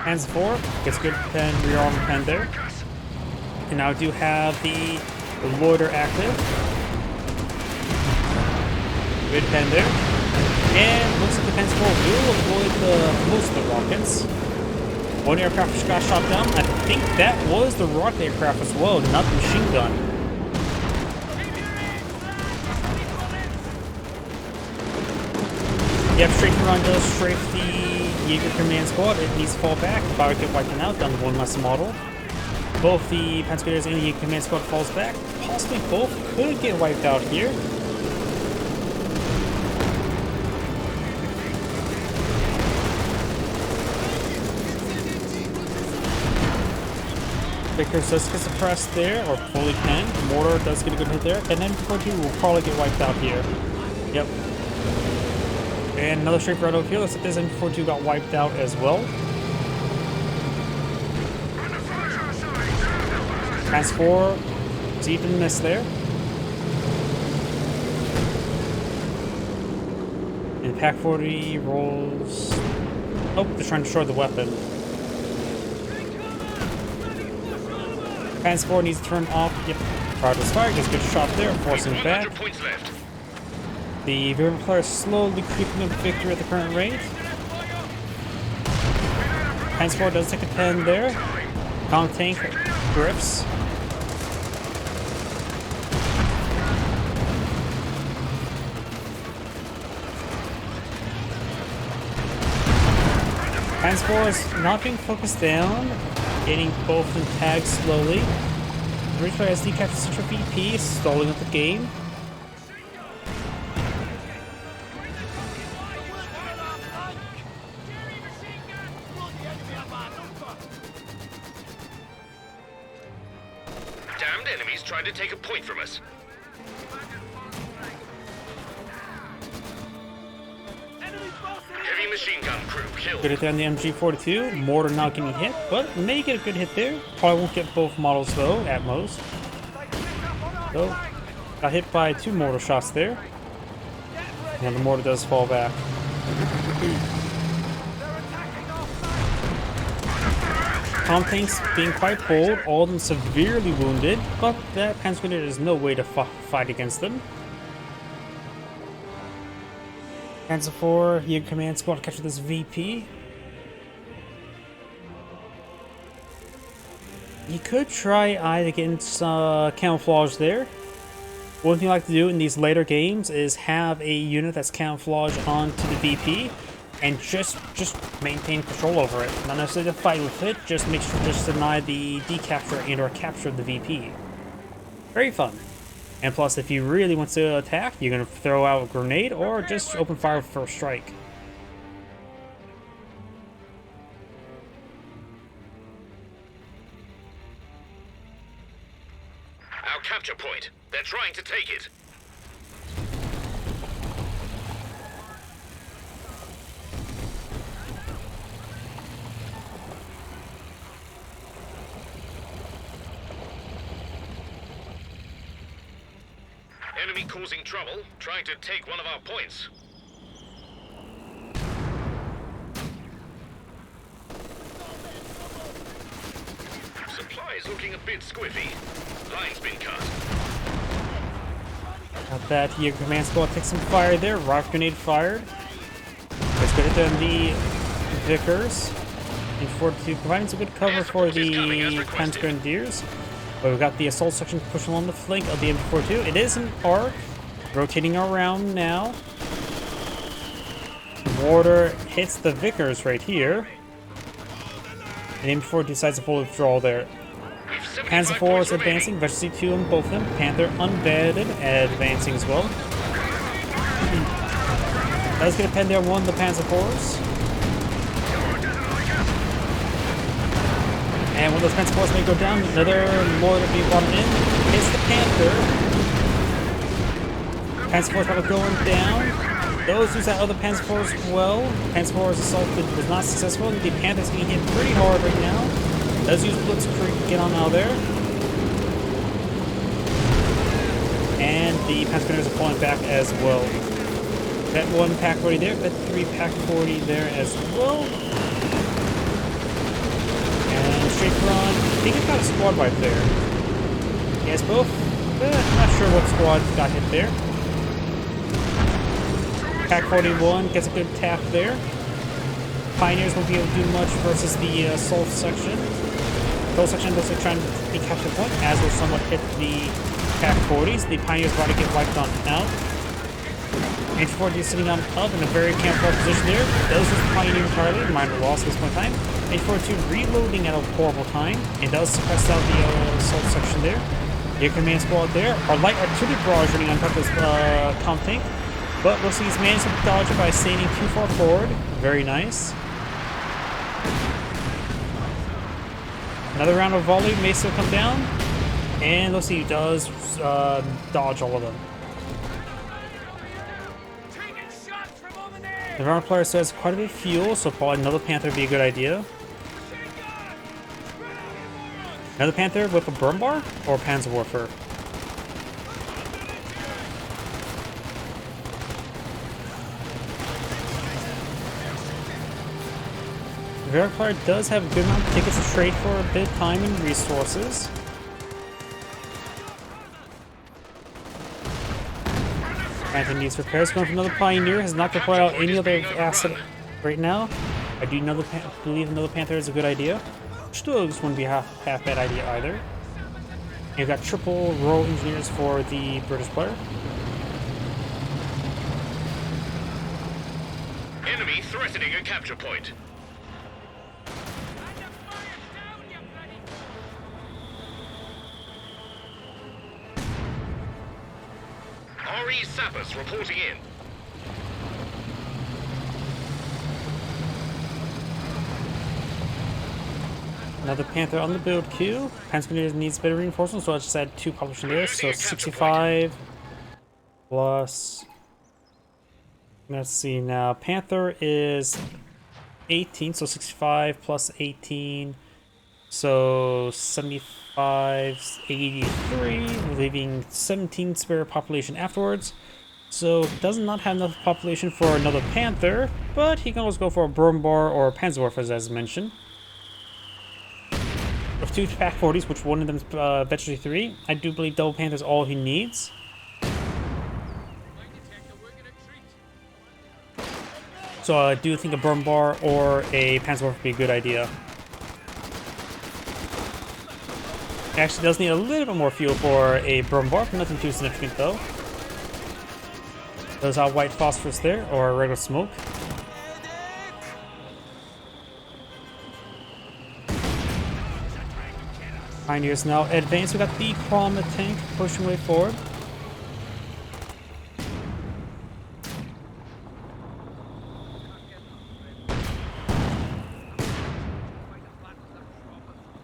Speaker 1: Hands 4 gets good pen, rear armor pen there. And now do have the Loiter active. Good pen there. And looks like the Pen 4 will avoid most of the rockets. One aircraft just got shot down. I think that was the rocket aircraft as well, not the machine gun. Yep, straight run does strafe the Jaeger Command Squad. It needs to fall back. Fire get wiped out down to one less model. Both the Panzergrenadiers and the Jaeger Command Squad falls back. Possibly both could get wiped out here. Vickers does get suppressed there, or fully penned. Mortar does get a good hit there. And then 42 will probably get wiped out here. Yep. And another straight right over here. Looks like this M42 got wiped out as well. Trans 4 is received a miss there. And Pack 40 rolls. Oh, they're trying to destroy the weapon. Panzer 4 needs to turn off. Yep. Regardless fire, gets a good shot there, forcing it back.
Speaker 3: Points left.
Speaker 1: The Veteran player is slowly creeping up victory at the current rate. Panzer 4 does take a 10 there. Counter tank drifts. Panzer 4 is not being focused down, getting both in tags slowly. The British player has decaptured Central VP, stalling up the game.
Speaker 3: Damned enemies trying to take a point from us. Heavy machine gun crew killed.
Speaker 1: Good hit there on the MG42. Mortar not getting hit, but may get a good hit there. Probably won't get both models though, at most. So, got hit by 2 mortar shots there. And the mortar does fall back. Tom tanks being quite bold, all of them severely wounded, but that Panzer Grenadier is no way to fight against them. Panzer 4, you command squad to capture this VP. You could try either getting some camouflage there. One thing I like to do in these later games is have a unit that's camouflaged onto the VP and just maintain control over it. Not necessarily to fight with it, just make sure just deny the decapture and or capture of the VP. Very fun. And plus, if you really want to attack, you're going to throw out a grenade or just open fire for a strike.
Speaker 3: Our capture point. They're trying to take it. Enemy causing trouble, trying to take one of our points. Supplies looking a bit squiffy. Line's been cut.
Speaker 1: Not bad. Your command squad takes some fire there. Rock grenade fired. Let's go to the Vickers. And 42 providing some good cover for the Panzer Grenadiers. But we've got the assault section pushing along the flank of the M42. It is an arc, rotating around now. Mortar hits the Vickers right here. And M4 decides to pull a withdrawal there. Panzer 4 is advancing, Veggie 2 on both of them. Panther unvetted, advancing as well. Does get a pen there on one of the Panzer 4s. And one of those Panzer 4s may go down. Another mortar being brought in. Hits the Panther. Panzer 4 is probably going down. Those use that other Panzer 4 as well. Panzer 4's assault was not successful. The Panther's getting hit pretty hard right now. Does use Blitzkrieg to get on out of there. And the Panzer Grenadiers are pulling back as well. That 1 Pack 40 there, that 3 Pack 40 there as well. And straight run. I think it's got a squad right there. Yes, both. Not sure what squad got hit there. Pack 41 gets a good tap there. Pioneers won't be able to do much versus the assault section. Assault section looks like trying to decapture point, as will somewhat hit the Pack 40s. The Pioneers about to get wiped on out. H40 is sitting on up in a very camouflage position there. Those was Pioneer entirely, minor loss at this point in time. H42 reloading at a horrible time, and does suppress out the assault section there. Your command squad there. Our light artillery barrage running on top of this comp tank. But looks like he's managed to dodge it by standing too far forward. Very nice. Another round of volley may still come down. And looks like he does dodge all of them. The round player says quite a bit of fuel, so probably another Panther would be a good idea. Another Panther with a burn bar or Panzer Warfare? Verifire does have a good amount of tickets to trade for a bit of time and resources. Panther needs repairs. Going for another Pioneer. Has not deployed out any other asset right now. I do believe another Panther is a good idea. Still, this wouldn't be a half bad idea either. You've got triple Royal Engineers for the British player.
Speaker 3: Enemy threatening a capture point. RE Sappers reporting in.
Speaker 1: Another Panther on the build queue. Panther needs better reinforcements, so I just add 2 population there. So 65 plus. Let's see now. Panther is 18, so 65 plus 18. So 75, 83, leaving 17 spare population afterwards. So does not have enough population for another Panther, but he can always go for a Brumbar or a Panzerwerfer as mentioned. With 2 Pack 40s, which one of them is Vegetary 3, I do believe Double Panther is all he needs. So I do think a Brumbar or a Panzerwerfer would be a good idea. Actually does need a little bit more fuel for a Brumbar, but nothing too significant though. Does have white phosphorus there, or regular smoke. Pioneers now advanced. We got the Chroma tank pushing way forward.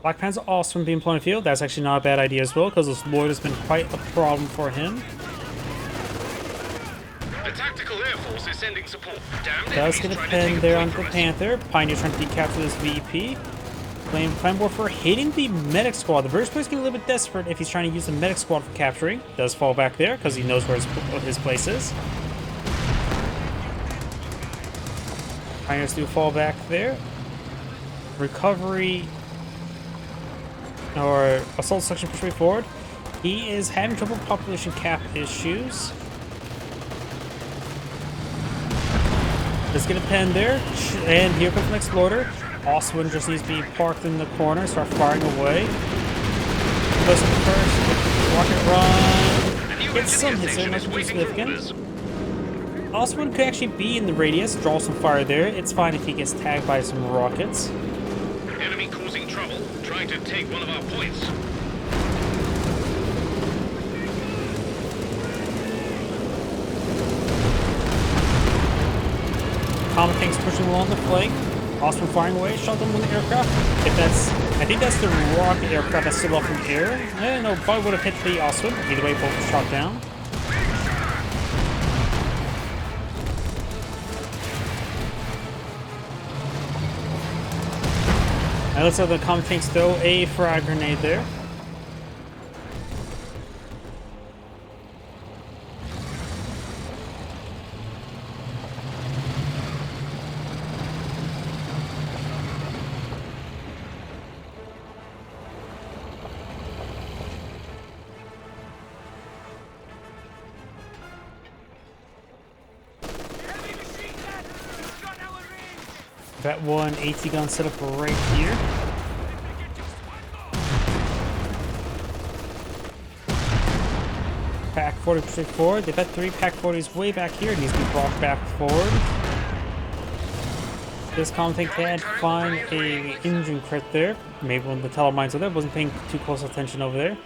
Speaker 1: Black Panther awesome being playing field. That's actually not a bad idea as well, because this Lord has been quite a problem for him.
Speaker 3: The Tactical Air Force is sending support. Damned
Speaker 1: Does get a pen there on the Panther. Pioneer trying to decapture this VP. Flame Warfare hitting the medic squad. The British player's getting a little bit desperate if he's trying to use the medic squad for capturing. Does fall back there because he knows where his place is. Pioneers do fall back there. Recovery or assault section push way forward. He is having trouble population cap issues. Let's get a pen there, and here comes the next loader. Oswin just needs to be parked in the corner, start firing away. Goes in first, rocket run. Gets some hits there, nothing too significant. Oswin could actually be in the radius, draw some fire there. It's fine if he gets tagged by some rockets.
Speaker 3: Enemy causing trouble, trying to take one of our points.
Speaker 1: Comet tanks pushing along the flank. Oswin firing away, shot them with the aircraft. I think that's the rocket aircraft that's still up in the air. I don't know, probably would have hit the Oswin. Either way, both shot down. Now let's have the Comet tanks throw a frag grenade there. That one AT gun set up right here. Pack 40 straight forward. They've got 3 Pack 40s way back here. It needs to be brought back forward. This Comet tank can find a engine crit there. Maybe one of the telemines over there. Wasn't paying too close attention over there.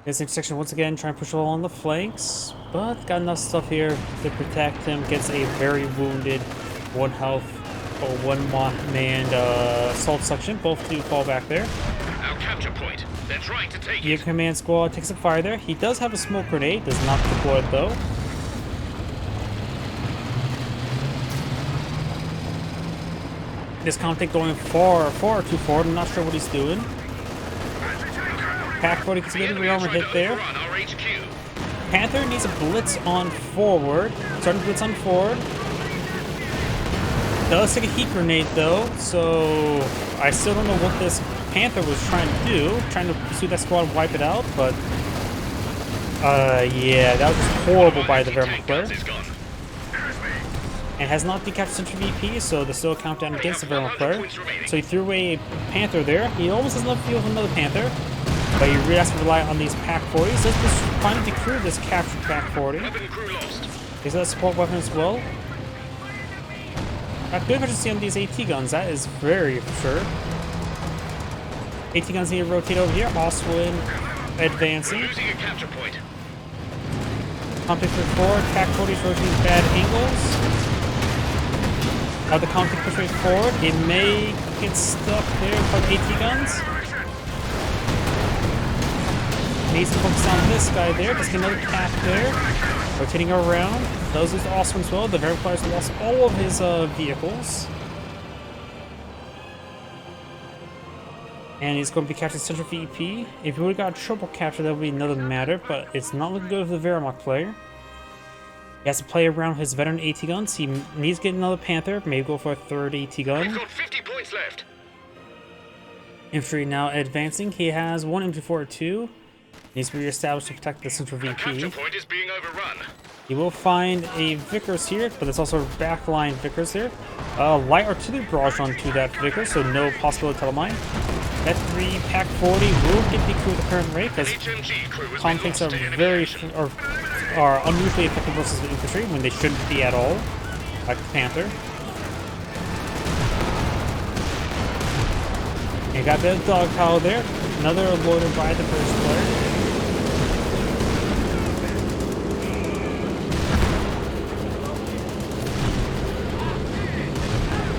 Speaker 1: This next section once again trying to push along the flanks, but got enough stuff here to protect him. Gets a very wounded 1 health or 1 manned assault section. Both do fall back there.
Speaker 3: Our capture point. They're trying to take
Speaker 1: Your
Speaker 3: it.
Speaker 1: command squad takes a fire there. He does have a smoke grenade. Does not deploy it though. This Comet going far too forward. I'm not sure what he's doing. Pack 40 gets a bit of rearmor hit there. Panther needs a blitz on forward. Starting to blitz on forward. does take a heat grenade though, so I still don't know what this Panther was trying to do. Trying to pursue that squad and wipe it out, but yeah, that was just horrible by the Wehrmacht player. And has not decaptured Central VP, so there's still a countdown against the Wehrmacht player. So he threw away a Panther there. He almost has enough fuel for another Panther, but he really has to rely on these Pack 40s. Let's just finally decrew this captured Pack 40. Is that a support weapon as well? Good efficiency on these AT guns, that is very for sure. AT guns need to rotate over here, also in advancing. Conflict push forward, Pack 40s rotating bad angles. The conflict push right forward, it may get stuck there from AT guns. Needs to focus on this guy there, just get another cap there. Rotating around, those is awesome as well. The Wehrmacht players lost all of his vehicles. And he's going to be capturing Central VP. If he would have got a triple capture, that would be another matter, but it's not looking good for the Wehrmacht player. He has to play around his veteran AT guns. He needs to get another Panther, maybe go for a third AT gun.
Speaker 3: We've got 50 points left.
Speaker 1: Infantry now advancing. He has one MG42. Needs to be reestablished to protect the Central VP.
Speaker 3: Capture point is being overrun.
Speaker 1: He will find a Vickers here, but there's also backline Vickers there. Light artillery barrage onto that Vickers, so no possibility of telemine. That 3 Pack 40 will get the crew at the current rate because tanks are unusually effective versus the infantry when they shouldn't be at all, like the Panther. And got that dog pile there. Another loader by the first player.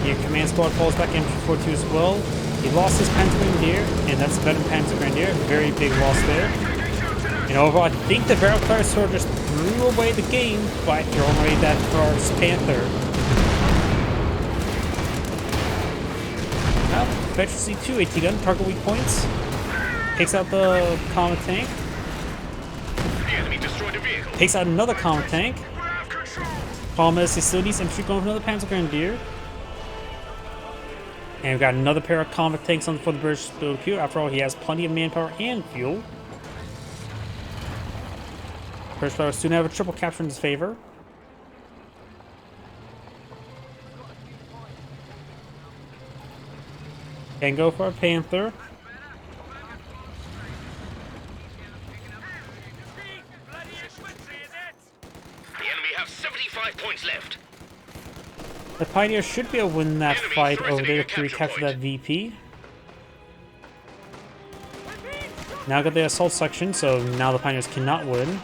Speaker 1: Your command squad falls back in for 2 as well. He lost his Pantagrenadier, and that's a better Pantagrenadier. Very big loss there. And overall, I think the Wehrmacht player sort of just threw away the game by throwing away that first Panther. Now, efficiency 2 AT gun, target weak points. Takes out the common tank.
Speaker 3: The enemy destroyed a vehicle.
Speaker 1: Takes out another common tank. Problem is, he still needs infantry going for another Pantagrenadier. And we've got another pair of combat tanks on for the British build queue. After all, he has plenty of manpower and fuel. British players soon have a triple capture in his favor. And go for a Panther.
Speaker 3: The enemy have 75 points left.
Speaker 1: The Pioneers should be able to win that fight over there to recapture that VP. Now got the assault section, so now the Pioneers cannot win.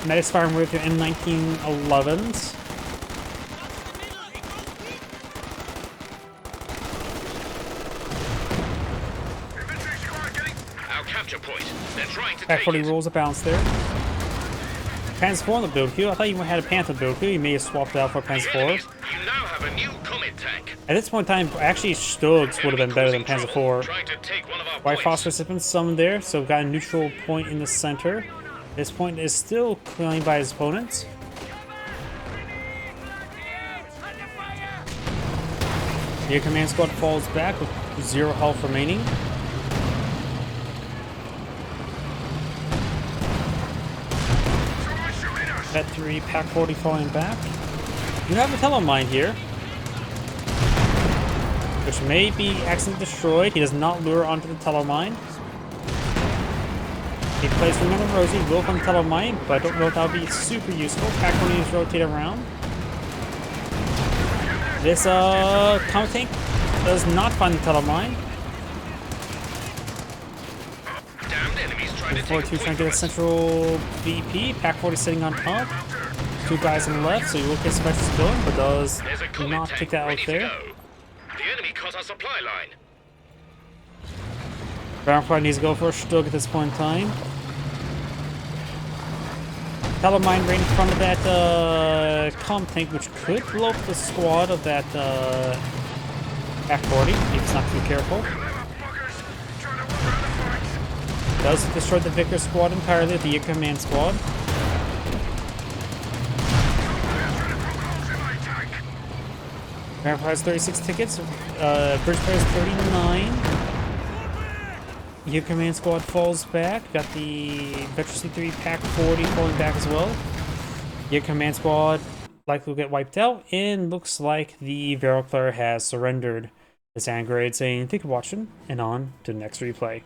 Speaker 1: Medics firing with their M1911s.
Speaker 3: Our capture point. They're trying to
Speaker 1: Pack
Speaker 3: take
Speaker 1: 40
Speaker 3: it.
Speaker 1: rolls a bounce there. Panzer 4 on the build queue. I thought you had a Panther build queue. You may have swapped it out for a Panzer 4.
Speaker 3: Enemies, you now have a new Comet tank.
Speaker 1: At this point in time, actually Stugs would have been better than Panzer 4.
Speaker 3: Trying to take one of our
Speaker 1: White
Speaker 3: points.
Speaker 1: Phosphorus has been summoned there, so we've got a neutral point in the center. This point is still claimed by his opponents. Your command squad falls back with 0 health remaining. That 3 Pack 40 falling back. You have a telemine here, which may be accidentally destroyed. He does not lure onto the telemine. He plays Remember Rosie, will from the telemine, but I don't know if that would be super useful. Pack 40 needs to rotate around. This comet tank does not find the telemine.
Speaker 3: Damned enemies trying to
Speaker 1: Before
Speaker 3: take
Speaker 1: 2 trying to get a central VP. Pack 40 sitting on top. 2 guys on the left, so he will get some extra going, but does
Speaker 3: There's a Comet
Speaker 1: not
Speaker 3: tank
Speaker 1: take that out
Speaker 3: ready to
Speaker 1: there.
Speaker 3: go. The enemy cut our supply line.
Speaker 1: Wehrmacht needs to go for a Stug at this point in time. Telemine right in front of that comm tank, which could blow up the squad of that Pack 40 if it's not too careful. Does destroy the Vickers squad entirely, the command squad. Grand Prize 36 tickets. Bridge Prize 39. Your command squad falls back. Got the Vector C3 Pack 40 falling back as well. Your command squad likely will get wiped out, and looks like the Veroclar has surrendered. This Angrade saying thank you for watching, and on to the next replay.